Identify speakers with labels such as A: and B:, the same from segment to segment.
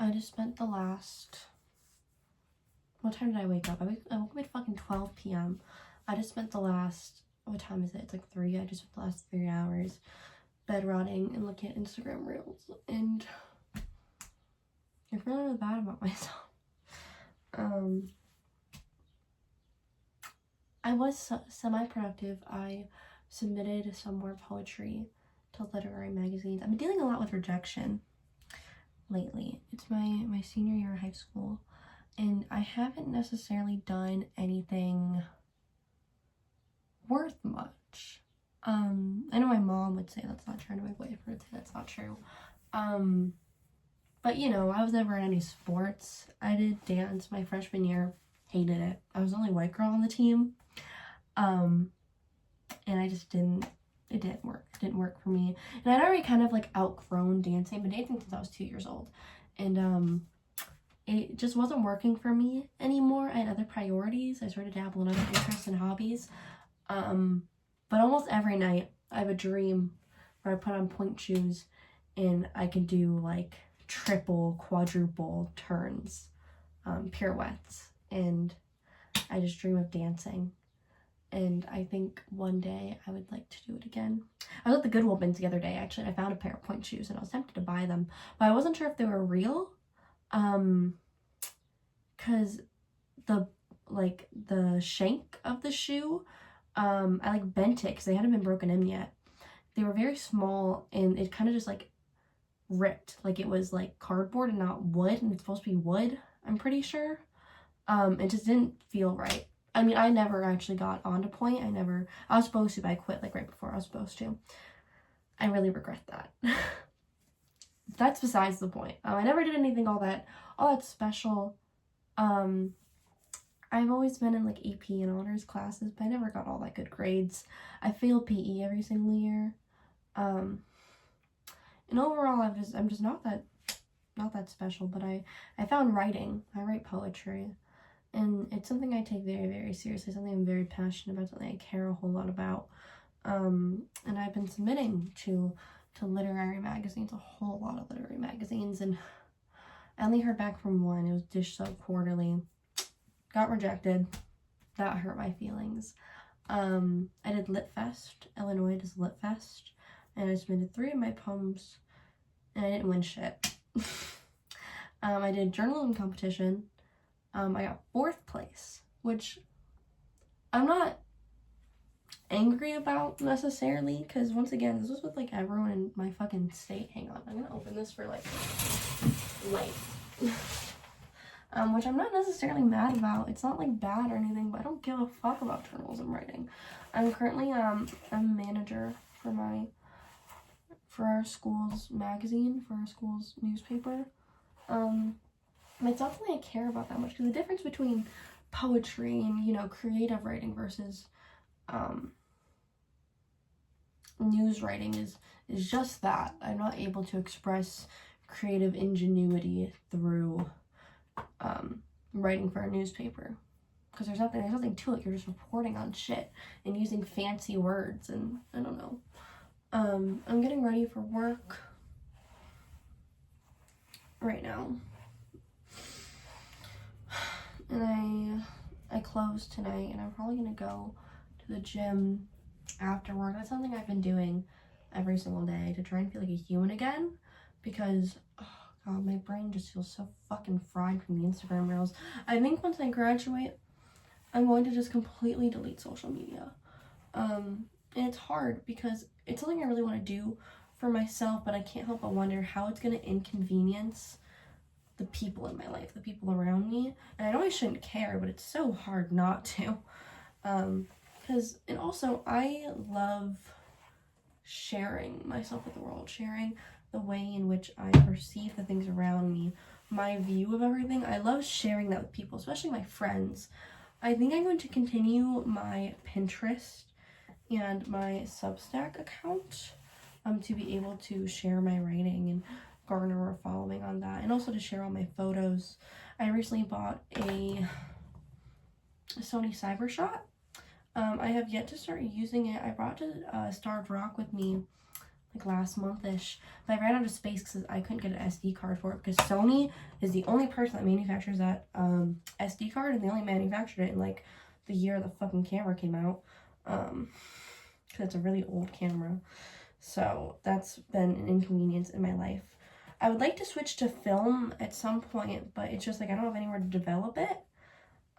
A: I just spent the last... What time did I wake up? I woke up at fucking 12 p.m. I just spent the last... What time is it? It's like 3. I just spent the last 3 hours bed rotting and looking at Instagram reels. And I feel really bad about myself. I was semi-productive. I submitted some more poetry to literary magazines. I've been dealing a lot with rejection lately. It's my senior year of high school, and I haven't necessarily done anything worth much. I know my mom would say that's not true, and my boyfriend would say that's not true. But you know, I was never in any sports. I did dance my freshman year, hated it. I was the only white girl on the team. And I just it didn't work. It didn't work for me. And I'd already kind of like outgrown dancing. I've been dancing since I was 2 years old. And it just wasn't working for me anymore. I had other priorities. I started dabbling in other interests and hobbies. But almost every night I have a dream where I put on pointe shoes and I can do like triple, quadruple turns, pirouettes. And I just dream of dancing. And I think one day I would like to do it again. I was at the Goodwill bins the other day, actually, and I found a pair of pointe shoes, and I was tempted to buy them. But I wasn't sure if they were real. Because the shank of the shoe, I like bent it because they hadn't been broken in yet. They were very small, and it kind of just like ripped. Like it was like cardboard and not wood, and it's supposed to be wood, I'm pretty sure. It just didn't feel right. I mean, I never actually got onto pointe. I was supposed to, but I quit like right before I was supposed to. I really regret that. That's besides the point. I never did anything all that special. I've always been in like AP and honors classes, but I never got all that good grades. I failed PE every single year. And overall, I'm just not that special, but I found writing. I write poetry. And it's something I take very, very seriously, something I'm very passionate about, something I care a whole lot about. And I've been submitting to literary magazines, a whole lot of literary magazines, and I only heard back from one. It was Dish Soap Quarterly. Got rejected. That hurt my feelings. I did Lit Fest. Illinois does Lit Fest. And I submitted 3 of my poems, and I didn't win shit. I did journalism competition. I got 4th place, which I'm not angry about necessarily, because once again, this was with like everyone in my fucking state. Hang on, I'm gonna open this for like light. Which I'm not necessarily mad about. It's not like bad or anything, but I don't give a fuck about journalism writing. I'm currently I'm a manager for our school's magazine, for our school's newspaper. It's not something I care about that much, because the difference between poetry and, you know, creative writing versus news writing is just that. I'm not able to express creative ingenuity through writing for a newspaper, because there's nothing to it. You're just reporting on shit and using fancy words, and I don't know. I'm getting ready for work right now. And I close tonight, and I'm probably gonna go to the gym after work. That's something I've been doing every single day to try and feel like a human again, because oh god, my brain just feels so fucking fried from the Instagram reels. I think once I graduate, I'm going to just completely delete social media. And it's hard because it's something I really want to do for myself, but I can't help but wonder how it's going to inconvenience the people in my life, the people around me. And I know I shouldn't care, but it's so hard not to. And also I love sharing myself with the world, sharing the way in which I perceive the things around me, my view of everything. I love sharing that with people, especially my friends. I think I'm going to continue my Pinterest and my Substack account to be able to share my writing and garner a following on that, and also to share all my photos. I recently bought a Sony Cybershot. I have yet to start using it. I brought it to Starved Rock with me like last month-ish, but I ran out of space because I couldn't get an SD card for it, because Sony is the only person that manufactures that SD card, and they only manufactured it in like the year the fucking camera came out, because it's a really old camera. So that's been an inconvenience in my life. I would like to switch to film at some point, but it's just like I don't have anywhere to develop it.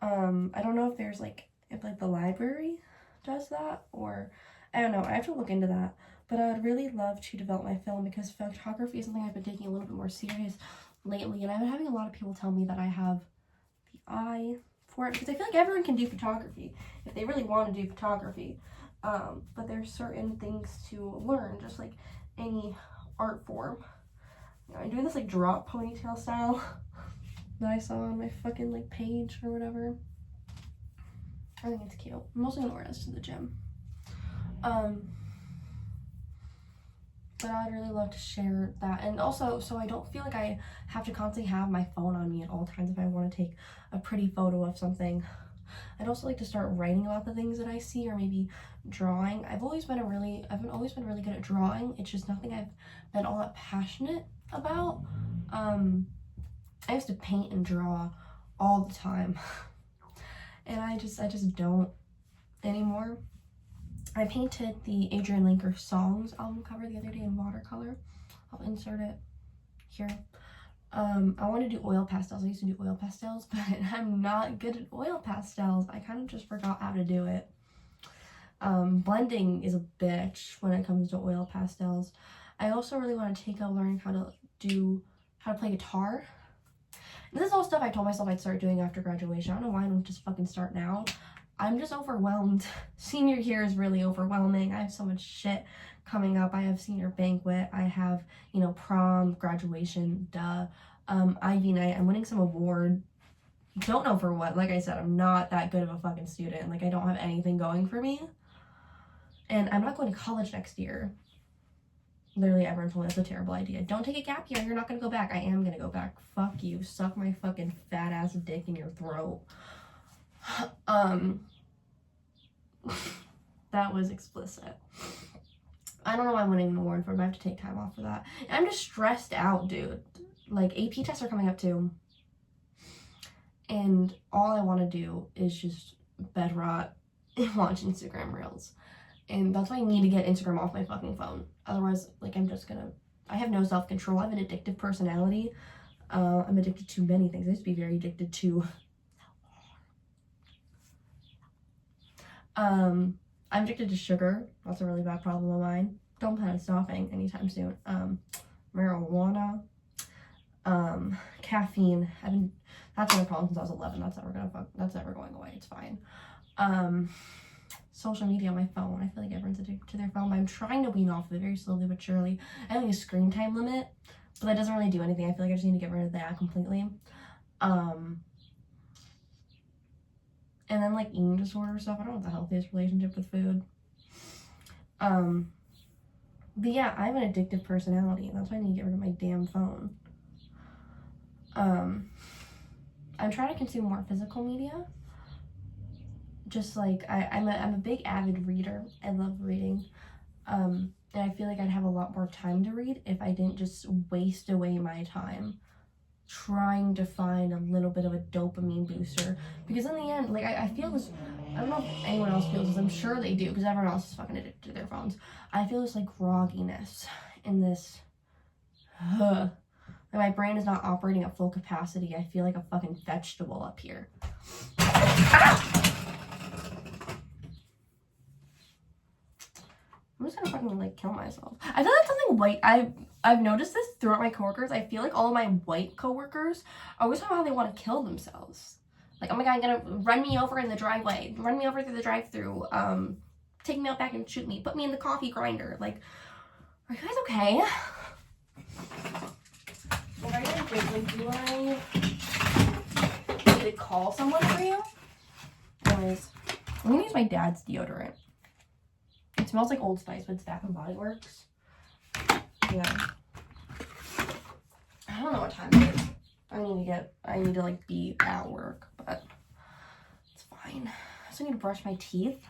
A: I don't know if there's like, if like the library does that, or I don't know. I have to look into that. But I would really love to develop my film, because photography is something I've been taking a little bit more serious lately, and I've been having a lot of people tell me that I have the eye for it, because I feel like everyone can do photography if they really want to do photography. But there's certain things to learn, just like any art form. You know, I'm doing this like drop ponytail style that I saw on my fucking like page or whatever. I think it's cute. I'm mostly gonna wear this to the gym. But I'd really love to share that, and also so I don't feel like I have to constantly have my phone on me at all times if I want to take a pretty photo of something. I'd also like to start writing about the things that I see, or maybe drawing. I've always been really good at drawing. It's just nothing I've been all that passionate about. I used to paint and draw all the time, and I just don't anymore. I painted the Adrian Linker Songs album cover the other day in watercolor. I'll insert it here. I want to do oil pastels. I used to do oil pastels, but I'm not good at oil pastels. I kind of just forgot how to do it. Blending is a bitch when it comes to oil pastels. I also really want to take up learning how to play guitar. And this is all stuff I told myself I'd start doing after graduation. I don't know why I don't just fucking start now. I'm just overwhelmed. Senior year is really overwhelming. I have so much shit coming up. I have senior banquet. I have, you know, prom, graduation, Ivy night. I'm winning some award. Don't know for what. Like I said, I'm not that good of a fucking student. Like, I don't have anything going for me. And I'm not going to college next year. Literally everyone told me that's a terrible idea. Don't take a gap year. You're not going to go back. I am going to go back. Fuck you. Suck my fucking fat ass dick in your throat. That was explicit. I don't know why I'm winning an award for it, but I have to take time off for that. And I'm just stressed out, dude. Like, AP tests are coming up too. And all I want to do is just bed rot and watch Instagram reels. And that's why I need to get Instagram off my fucking phone. Otherwise, like, I have no self-control. I have an addictive personality. I'm addicted to many things. I used to be very addicted to I'm addicted to sugar. That's a really bad problem of mine. Don't plan on stopping anytime soon. Marijuana, caffeine. That's been a problem since I was 11. That's never going away. It's fine. Social media on my phone. I feel like everyone's addicted to their phone, but I'm trying to wean off of it very slowly but surely. I have like a screen time limit, but that doesn't really do anything. I feel like I just need to get rid of that completely. And then, like, eating disorder stuff. I don't have the healthiest relationship with food. But yeah, I have an addictive personality, and that's why I need to get rid of my damn phone. I'm trying to consume more physical media. Just like, I'm a big avid reader. I love reading. And I feel like I'd have a lot more time to read if I didn't just waste away my time trying to find a little bit of a dopamine booster, because in the end, like, I feel this, I don't know if anyone else feels this, I'm sure they do, because everyone else is fucking addicted to their phones. I feel this like grogginess in this, like, my brain is not operating at full capacity. I feel like a fucking vegetable up here. I'm just gonna fucking, like, kill myself. I feel like something white, I've noticed this throughout my coworkers. I feel like all of my white coworkers always talk about how they want to kill themselves. Like, oh my god, I'm gonna run me over in the driveway, run me over through the drive-thru, take me out back and shoot me, put me in the coffee grinder. Like, are you guys okay? What are you gonna do? Like, do I need to call someone for you? Anyways, I'm gonna use my dad's deodorant. It smells like Old Spice, but it's Bath and Body Works. Yeah. I don't know what time it is. I need to like be at work, but it's fine. I also need to brush my teeth.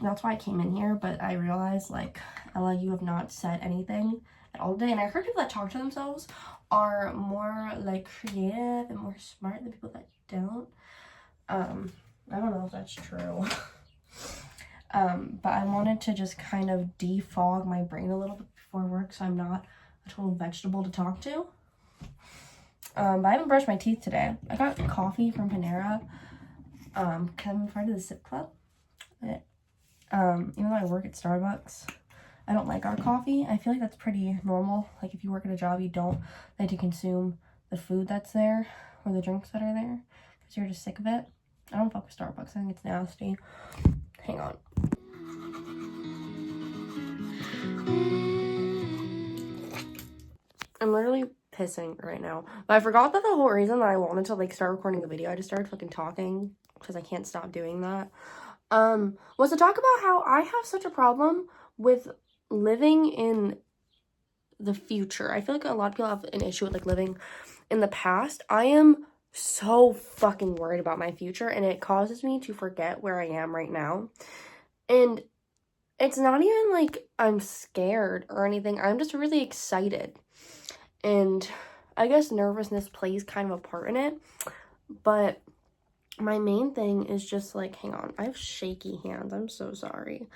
A: that's why I came in here, but I realized, like, Ella, you have not said anything at all today. And I heard people that talk to themselves are more, like, creative and more smart than people that don't. I don't know if that's true. But I wanted to just kind of defog my brain a little bit before work so I'm not a total vegetable to talk to. But I haven't brushed my teeth today. I got coffee from Panera, because I'm part of the Sip Club. But, even though I work at Starbucks, I don't like our coffee. I feel like that's pretty normal. Like, if you work at a job, you don't like to consume the food that's there or the drinks that are there because you're just sick of it. I don't fuck with Starbucks. I think it's nasty. Hang on. I'm literally pissing right now. But I forgot that the whole reason that I wanted to, like, start recording a video, I just started fucking talking because I can't stop doing that, was to talk about how I have such a problem with living in the future. I feel like a lot of people have an issue with, like, living in the past. I am so fucking worried about my future, and it causes me to forget where I am right now. And it's not even like I'm scared or anything. I'm just really excited. And I guess nervousness plays kind of a part in it. But my main thing is just, like, hang on. I have shaky hands. I'm so sorry.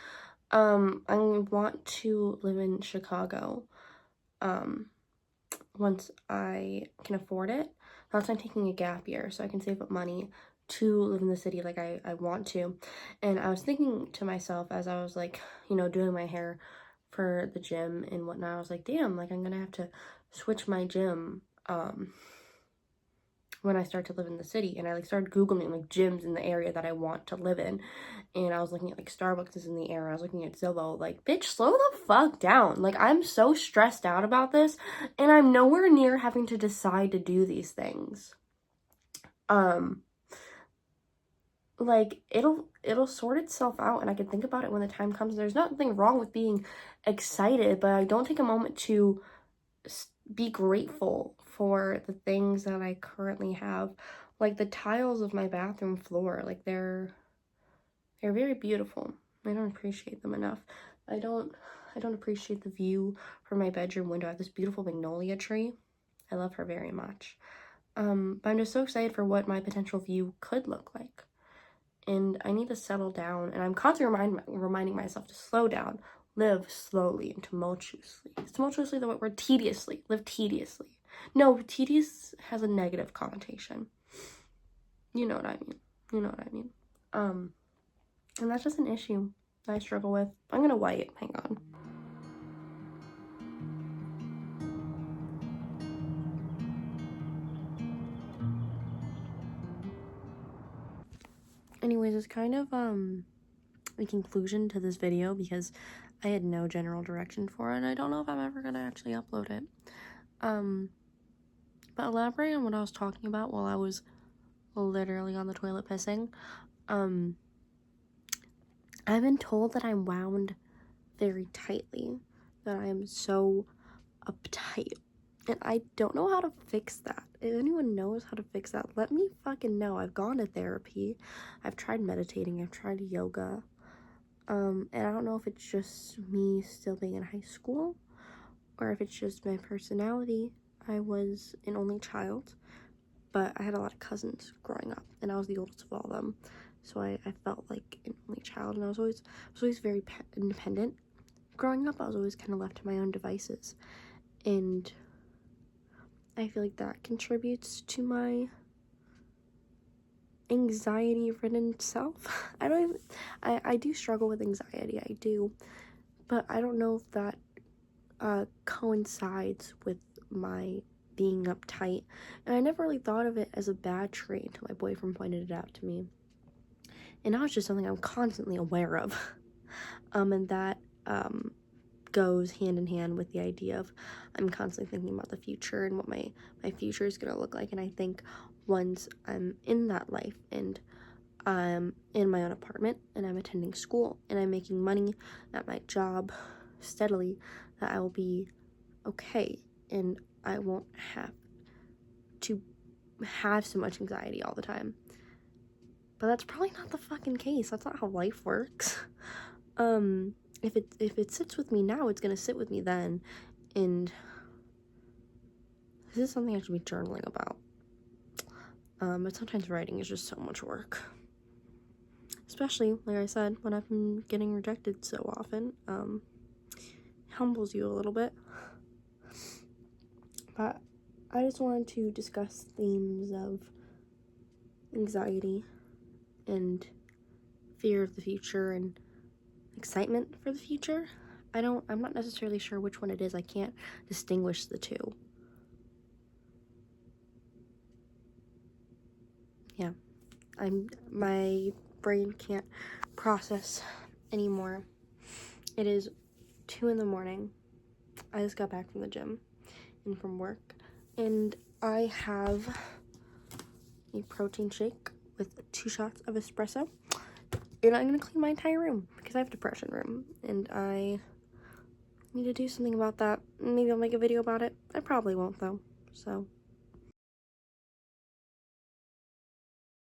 A: I want to live in Chicago. Once I can afford it. That's why I'm taking a gap year so I can save up money to live in the city like I want to. And I was thinking to myself as I was, like, you know, doing my hair for the gym and whatnot, I was like, damn, like, I'm gonna have to switch my gym when I start to live in the city. And I, like, started Googling, like, gyms in the area that I want to live in. And I was looking at, like, Starbucks is in the area. I was looking at Zillow. Like, bitch, slow the fuck down. Like, I'm so stressed out about this. And I'm nowhere near having to decide to do these things. Like, it'll sort itself out. And I can think about it when the time comes. There's nothing wrong with being excited. But I don't take a moment to be grateful for the things that I currently have. Like, the tiles of my bathroom floor, like, they're very beautiful. I don't appreciate them enough. I don't appreciate the view from my bedroom window. I have this beautiful magnolia tree. I love her very much. But I'm just so excited for what my potential view could look like. And I need to settle down, and I'm constantly reminding myself to slow down, live slowly and tumultuously. Is tumultuously the word? Tediously. Live tediously. No, tedious has a negative connotation. You know what I mean. You know what I mean. And that's just an issue that I struggle with. I'm gonna white. Hang on. Anyways, it's kind of a conclusion to this video because I had no general direction for it, and I don't know if I'm ever gonna actually upload it. But elaborating on what I was talking about while I was literally on the toilet pissing, I've been told that I'm wound very tightly, that I am so uptight, and I don't know how to fix that. If anyone knows how to fix that, let me fucking know. I've gone to therapy, I've tried meditating, I've tried yoga, and I don't know if it's just me still being in high school or if it's just my personality. I was an only child, but I had a lot of cousins growing up, and I was the oldest of all of them, so I felt like an only child, and I was always very independent. Growing up, I was always kind of left to my own devices, and I feel like that contributes to my anxiety-ridden self. I do struggle with anxiety, I do, but I don't know if that coincides with my being uptight, and I never really thought of it as a bad trait until my boyfriend pointed it out to me, and now it's just something I'm constantly aware of, and that goes hand in hand with the idea of I'm constantly thinking about the future and what my future is gonna look like. And I think once I'm in that life and I'm in my own apartment and I'm attending school and I'm making money at my job steadily, that I will be okay and I won't have to have so much anxiety all the time. But that's probably not the fucking case. That's not how life works. if it sits with me now, it's gonna sit with me then. And this is something I should be journaling about. But sometimes writing is just so much work. Especially, like I said, when I've been getting rejected so often. It humbles you a little bit. But I just wanted to discuss themes of anxiety and fear of the future and excitement for the future. I'm not necessarily sure which one it is. I can't distinguish the two. Yeah. My brain can't process anymore. It is 2 a.m. I just got back from the gym and from work, and I have a protein shake with 2 shots of espresso, and I'm gonna clean my entire room because I have a depression room, and I need to do something about that. Maybe I'll make a video about it. I probably won't though, so